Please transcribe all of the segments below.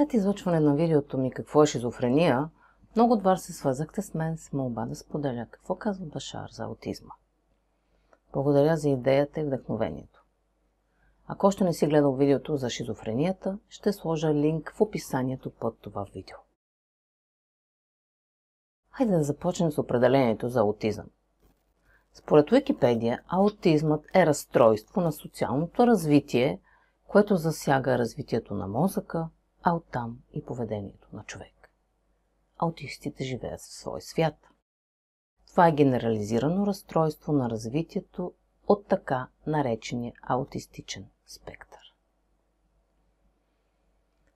След излъчване на видеото ми "Какво е шизофрения", много от вас се свързахте с мен с молба да споделя какво казва Башар за аутизма. Благодаря за идеята и вдъхновението. Ако още не си гледал видеото за шизофренията, ще сложа линк в описанието под това видео. Хайде да започнем с определението за аутизъм. Според Уикипедия, аутизмът е разстройство на социалното развитие, което засяга развитието на мозъка, а оттам и поведението на човек. Аутистите живеят в свой свят. Това е генерализирано разстройство на развитието от така наречения аутистичен спектър.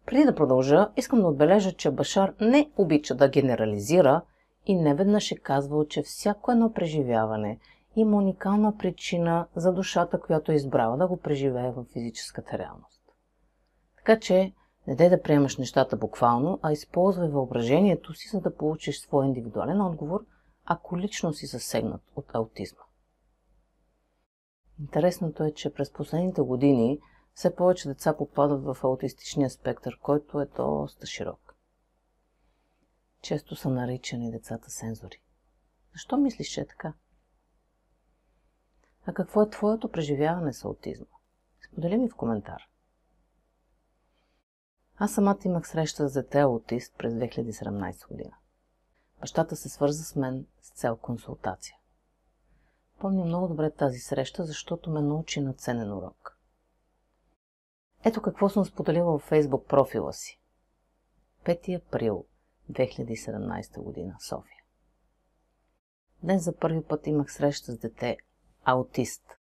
Преди да продължа, искам да отбележа, че Башар не обича да генерализира и неведнъж е казвал, че всяко едно преживяване има уникална причина за душата, която е избрала да го преживее в физическата реалност. Така че не дай да приемаш нещата буквално, а използвай въображението си, за да получиш своя индивидуален отговор, ако лично си засегнат от аутизма. Интересното е, че през последните години все повече деца попадат в аутистичния спектър, който е доста широк. Често са наричани децата сензори. Защо мислиш, че е така? А какво е твоето преживяване с аутизма? Сподели ми в коментар. Аз самата имах среща с дете аутист през 2017 година. Бащата се свърза с мен с цел консултация. Помня много добре тази среща, защото ме научи на ценен урок. Ето какво съм споделила в Facebook профила си. 5 април 2017 година, София. Днес за първи път имах среща с дете аутист.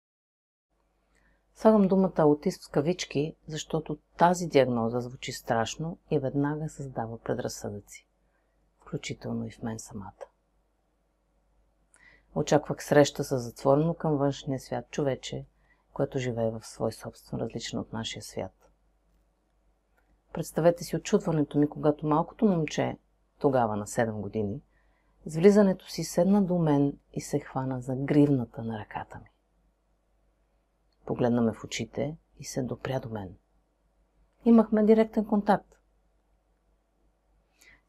Слагам думата аутист в кавички, защото тази диагноза звучи страшно и веднага създава предразсъдъци, включително и в мен самата. Очаквах среща с затворено към външния свят човече, което живее в свой собствен, различен от нашия свят. Представете си очудването ми, когато малкото момче, тогава на 7 години, с влизането си седна до мен и се хвана за гривната на ръката ми. Погледна ме в очите и се допря до мен. Имахме директен контакт.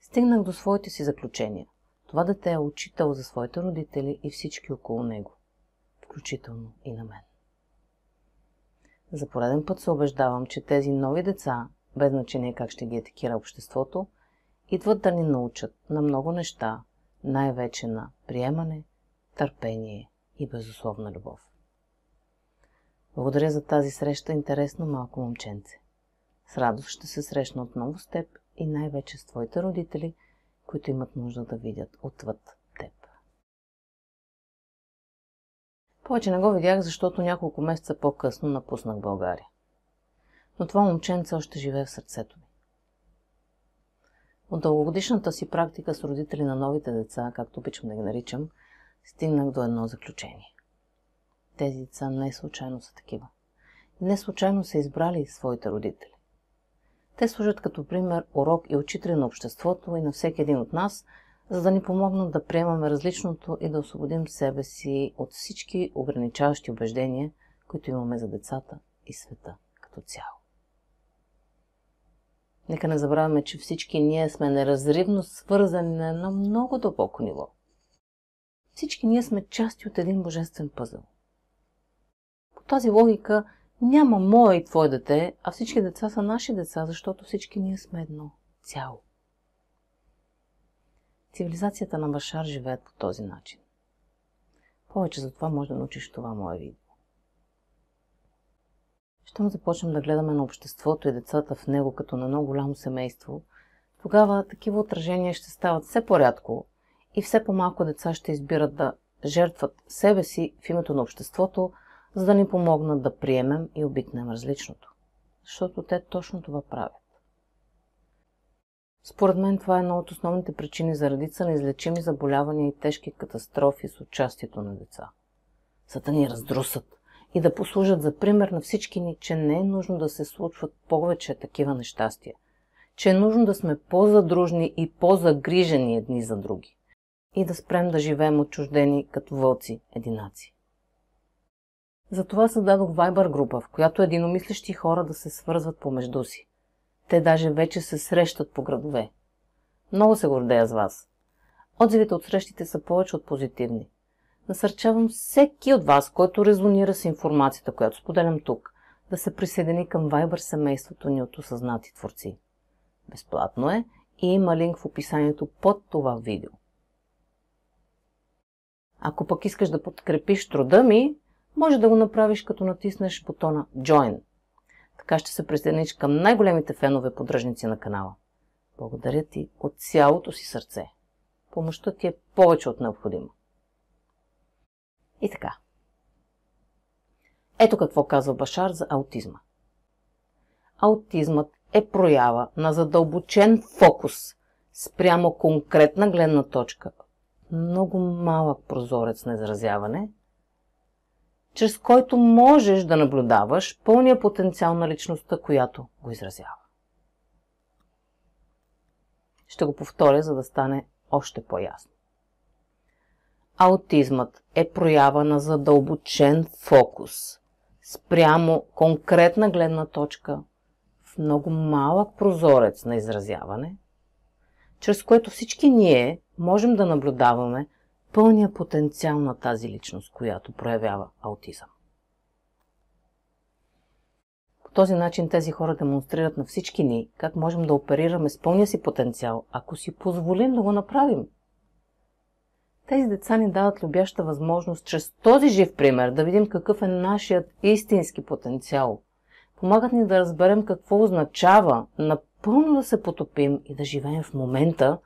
Стигнах до своите си заключения. Това дете е учител за своите родители и всички около него, включително и на мен. За пореден път се убеждавам, че тези нови деца, без значение как ще ги етикира обществото, идват да ни научат на много неща, най-вече на приемане, търпение и безусловна любов. Благодаря за тази среща, интересно малко момченце. С радост ще се срещна отново с теб и най-вече с твоите родители, които имат нужда да видят отвъд теб. Повече не го видях, защото няколко месеца по-късно напуснах България. Но това момченце още живее в сърцето ми. От дългогодишната си практика с родители на новите деца, както обичам да ги наричам, стигнах до едно заключение. Тези деца не случайно са такива. Не случайно са избрали своите родители. Те служат като пример, урок и учители на обществото и на всеки един от нас, за да ни помогнат да приемаме различното и да освободим себе си от всички ограничаващи убеждения, които имаме за децата и света като цяло. Нека не забравяме, че всички ние сме неразривно свързани на едно много дълбоко ниво. Всички ние сме части от един божествен пъзъл. По тази логика няма мое и твое дете, а всички деца са наши деца, защото всички ние сме едно цяло. Цивилизацията на Башар живеят по този начин. Повече за това може да научиш това мое видео. Щом започнем да гледаме на обществото и децата в него като на много голямо семейство, тогава такива отражения ще стават все по-рядко и все по-малко деца ще избират да жертват себе си в името на обществото, за да ни помогнат да приемем и обикнем различното. Защото те точно това правят. Според мен това е една от основните причини за редица неизлечими заболявания и тежки катастрофи с участието на деца. За да ни раздрусат и да послужат за пример на всички ни, че не е нужно да се случват повече такива нещастия, че е нужно да сме по-задружни и по-загрижени едни за други и да спрем да живеем отчуждени като вълци единаци. Затова създадох Viber група, в която единомислещи хора да се свързват помежду си. Те даже вече се срещат по градове. Много се гордея с вас. Отзивите от срещите са повече от позитивни. Насърчавам всеки от вас, който резонира с информацията, която споделям тук, да се присъедини към Viber семейството ни от осъзнати творци. Безплатно е и има линк в описанието под това видео. Ако пък искаш да подкрепиш труда ми, може да го направиш като натиснеш бутона Join. Така ще се присъединиш към най-големите фенове поддръжници на канала. Благодаря ти от цялото си сърце. Помощта ти е повече от необходима. И така. Ето какво казва Башар за аутизма. Аутизмът е проява на задълбочен фокус спрямо конкретна гледна точка, много малък прозорец на изразяване, чрез който можеш да наблюдаваш пълния потенциал на личността, която го изразява. Ще го повторя, за да стане още по-ясно. Аутизмът е проява на задълбочен фокус спрямо конкретна гледна точка в много малък прозорец на изразяване, чрез което всички ние можем да наблюдаваме пълния потенциал на тази личност, която проявява аутизъм. По този начин тези хора демонстрират на всички ни как можем да оперираме с пълния си потенциал, ако си позволим да го направим. Тези деца ни дават любяща възможност чрез този жив пример да видим какъв е нашият истински потенциал. Помагат ни да разберем какво означава напълно да се потопим и да живеем в момента,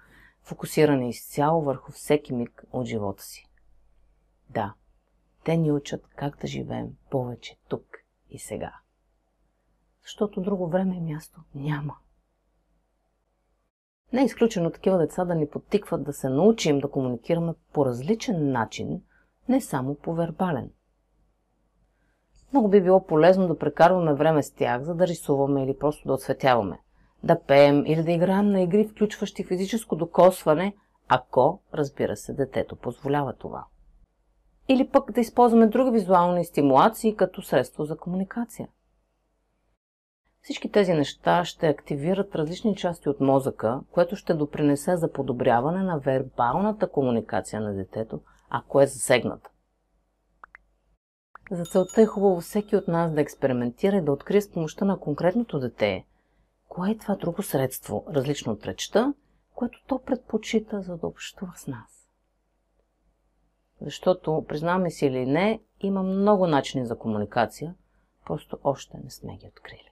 фокусирани изцяло върху всеки миг от живота си. Да, те ни учат как да живеем повече тук и сега. Защото друго време и място няма. Не е изключено такива деца да ни подтикват да се научим да комуникираме по различен начин, не само по вербален. Много би било полезно да прекарваме време с тях, за да рисуваме или просто да оцветяваме, да пеем или да играем на игри, включващи физическо докосване, ако, разбира се, детето позволява това. Или пък да използваме други визуални стимулации като средство за комуникация. Всички тези неща ще активират различни части от мозъка, което ще допринесе за подобряване на вербалната комуникация на детето, ако е засегната. За целта е хубаво всеки от нас да експериментира и да открие с помощта на конкретното дете кое е това друго средство, различно от речта, което то предпочита, за да общува с нас. Защото, признаваме си или не, има много начини за комуникация, просто още не сме ги открили.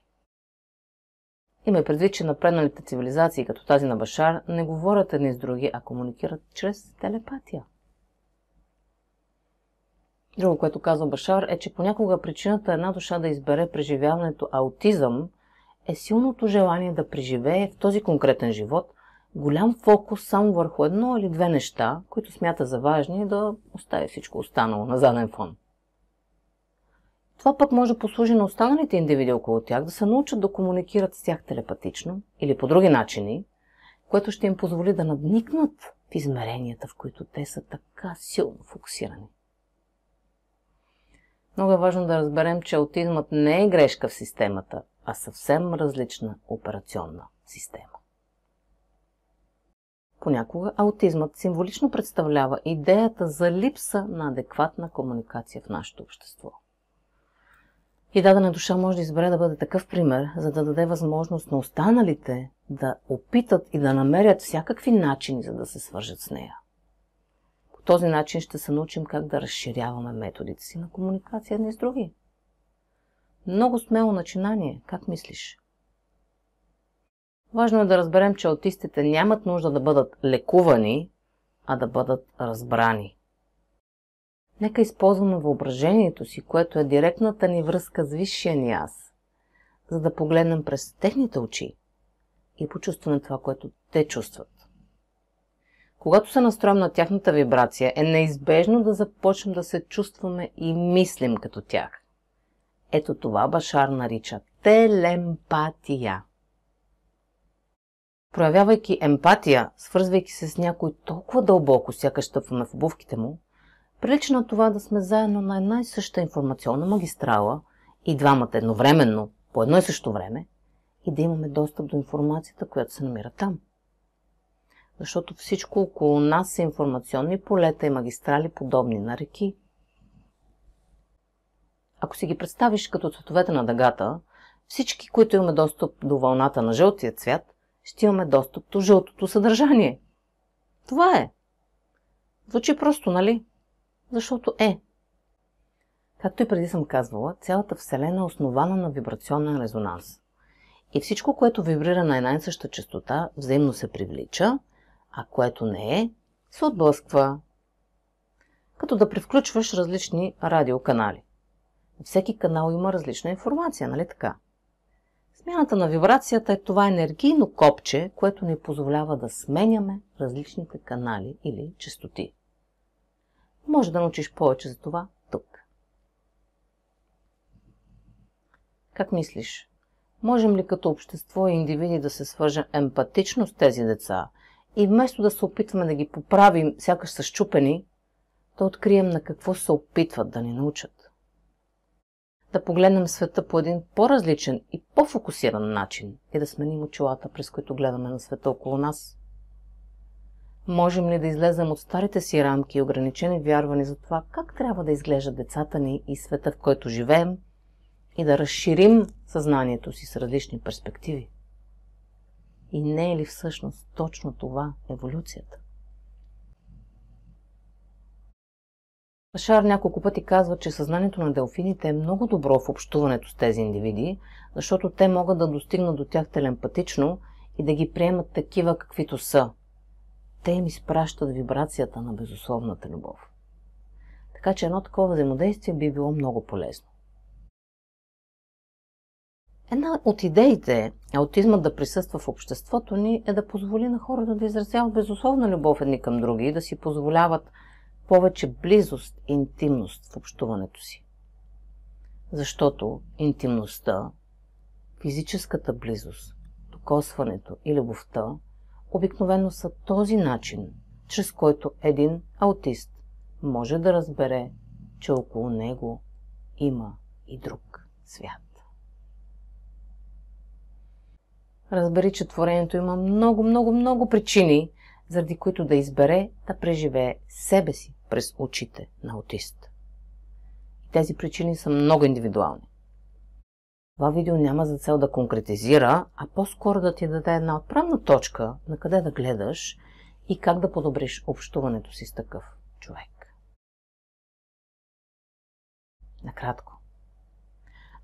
Има и предвид, че напредналите цивилизации, като тази на Башар, не говорят едни с други, а комуникират чрез телепатия. Друго, което казва Башар, е, че понякога причината една душа да избере преживяването аутизъм е силното желание да преживее в този конкретен живот голям фокус само върху едно или две неща, които смята за важни, и да остави всичко останало на заден фон. Това пък може да послужи на останалите индивиди около тях да се научат да комуникират с тях телепатично или по други начини, което ще им позволи да надникнат в измеренията, в които те са така силно фокусирани. Много е важно да разберем, че аутизмът не е грешка в системата, а съвсем различна операционна система. Понякога аутизмът символично представлява идеята за липса на адекватна комуникация в нашето общество. И дадена душа може да избере да бъде такъв пример, за да даде възможност на останалите да опитат и да намерят всякакви начини, за да се свържат с нея. По този начин ще се научим как да разширяваме методите си на комуникация едни с други. Много смело начинание, как мислиш? Важно е да разберем, че аутистите нямат нужда да бъдат лекувани, а да бъдат разбрани. Нека използваме въображението си, което е директната ни връзка с висшия ни аз, за да погледнем през техните очи и почувстваме това, което те чувстват. Когато се настроим на тяхната вибрация, е неизбежно да започнем да се чувстваме и мислим като тях. Ето това Башар нарича телемпатия. Проявявайки емпатия, свързвайки се с някой толкова дълбоко, сякаш стъпваме в обувките му, прилича на това да сме заедно на една и съща информационна магистрала и двамата едновременно, по едно и също време, и да имаме достъп до информацията, която се намира там. Защото всичко около нас са информационни полета и магистрали, подобни на реки. Ако си ги представиш като цветовете на дъгата, всички, които имаме достъп до вълната на жълтия цвят, ще имаме достъп до жълтото съдържание. Това е. Звучи просто, нали? Защото е. Както и преди съм казвала, цялата Вселена е основана на вибрационен резонанс. И всичко, което вибрира на една и съща честота, взаимно се привлича, а което не е, се отблъсква. Като да привключваш различни радиоканали. Всеки канал има различна информация, нали така? Смяната на вибрацията е това енергийно копче, което ни позволява да сменяме различните канали или честоти. Може да научиш повече за това тук. Как мислиш? Можем ли като общество и индивиди да се свържем емпатично с тези деца и вместо да се опитваме да ги поправим, сякаш са счупени, да открием на какво се опитват да ни научат? Да погледнем света по един по-различен и по-фокусиран начин и да сменим очилата, през които гледаме на света около нас? Можем ли да излезем от старите си рамки и ограничени вярвания за това как трябва да изглеждат децата ни и света, в който живеем, и да разширим съзнанието си с различни перспективи? И не е ли всъщност точно това еволюцията? Башар няколко пъти казва, че съзнанието на делфините е много добро в общуването с тези индивиди, защото те могат да достигнат до тях телепатично и да ги приемат такива каквито са. Те им изпращат вибрацията на безусловната любов. Така че едно такова взаимодействие би било много полезно. Една от идеите аутизмът да присъства в обществото ни е да позволи на хората да изразяват безусловна любов едни към други и да си позволяват повече близост и интимност в общуването си. Защото интимността, физическата близост, докосването и любовта обикновено са този начин, чрез който един аутист може да разбере, че около него има и друг свят. Разбери, че творението има много причини, заради които да избере да преживее себе си през очите на аутист. И тези причини са много индивидуални. Това видео няма за цел да конкретизира, а по-скоро да ти даде една отправна точка на къде да гледаш и как да подобриш общуването си с такъв човек. Накратко.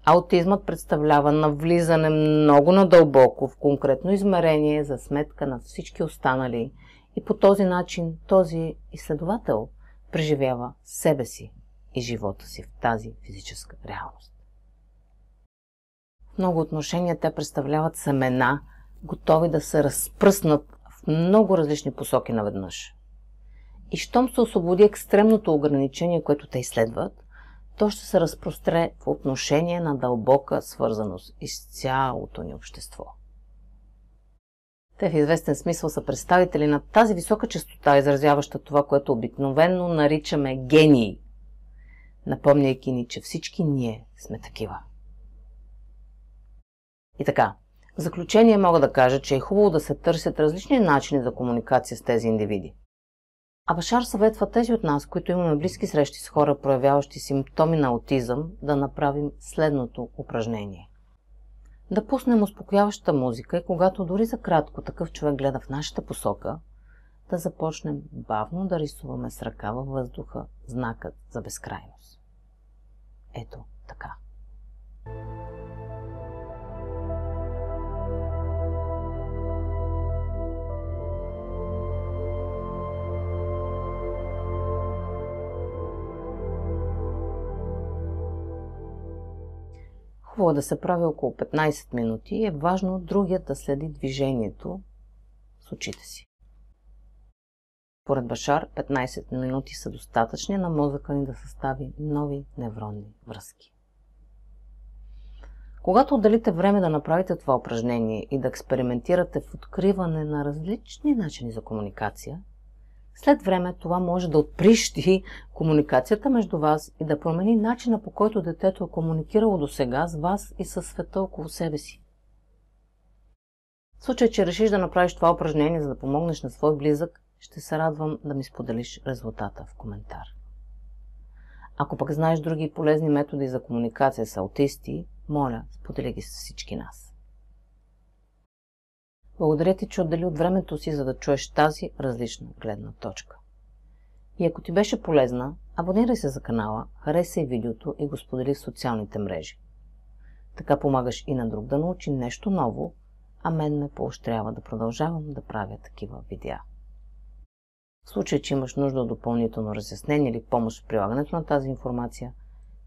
Аутизмът представлява навлизане много надълбоко в конкретно измерение за сметка на всички останали и по този начин този изследовател преживява себе си и живота си в тази физическа реалност. В много отношения те представляват семена, готови да се разпръснат в много различни посоки наведнъж. И щом се освободи екстремното ограничение, което те изследват, то ще се разпростре в отношение на дълбока свързаност из цялото ни общество. Те в известен смисъл са представители на тази висока честота, изразяваща това, което обикновено наричаме гении, напомняйки ни, че всички ние сме такива. И така, в заключение мога да кажа, че е хубаво да се търсят различни начини за комуникация с тези индивиди. А Башар съветва тези от нас, които имаме близки срещи с хора, проявяващи симптоми на аутизъм, да направим следното упражнение. Да пуснем успокояваща музика и когато дори за кратко такъв човек гледа в нашата посока, да започнем бавно да рисуваме с ръка във въздуха знакът за безкрайност. Ето така. Хубаво да се прави около 15 минути и е важно другият да следи движението с очите си. Поред Башар, 15 минути са достатъчни на мозъка ни да състави нови невронни връзки. Когато отделите време да направите това упражнение и да експериментирате в откриване на различни начини за комуникация, след време това може да отприщи комуникацията между вас и да промени начина, по който детето е комуникирало досега с вас и със света около себе си. В случай, че решиш да направиш това упражнение, за да помогнеш на свой близък, ще се радвам да ми споделиш резултата в коментар. Ако пък знаеш други полезни методи за комуникация с аутисти, моля, сподели ги с всички нас. Благодаря ти, че отдели от времето си, за да чуеш тази различна гледна точка. И ако ти беше полезна, абонирай се за канала, харесай видеото и го сподели в социалните мрежи. Така помагаш и на друг да научи нещо ново, а мен ме поощрява да продължавам да правя такива видеа. В случай, че имаш нужда от допълнително разяснение или помощ в прилагането на тази информация,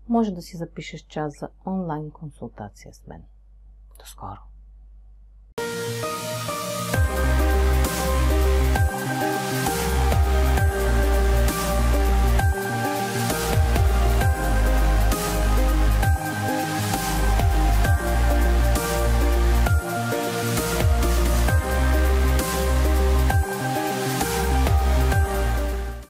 може да си запишеш час за онлайн консултация с мен. До скоро!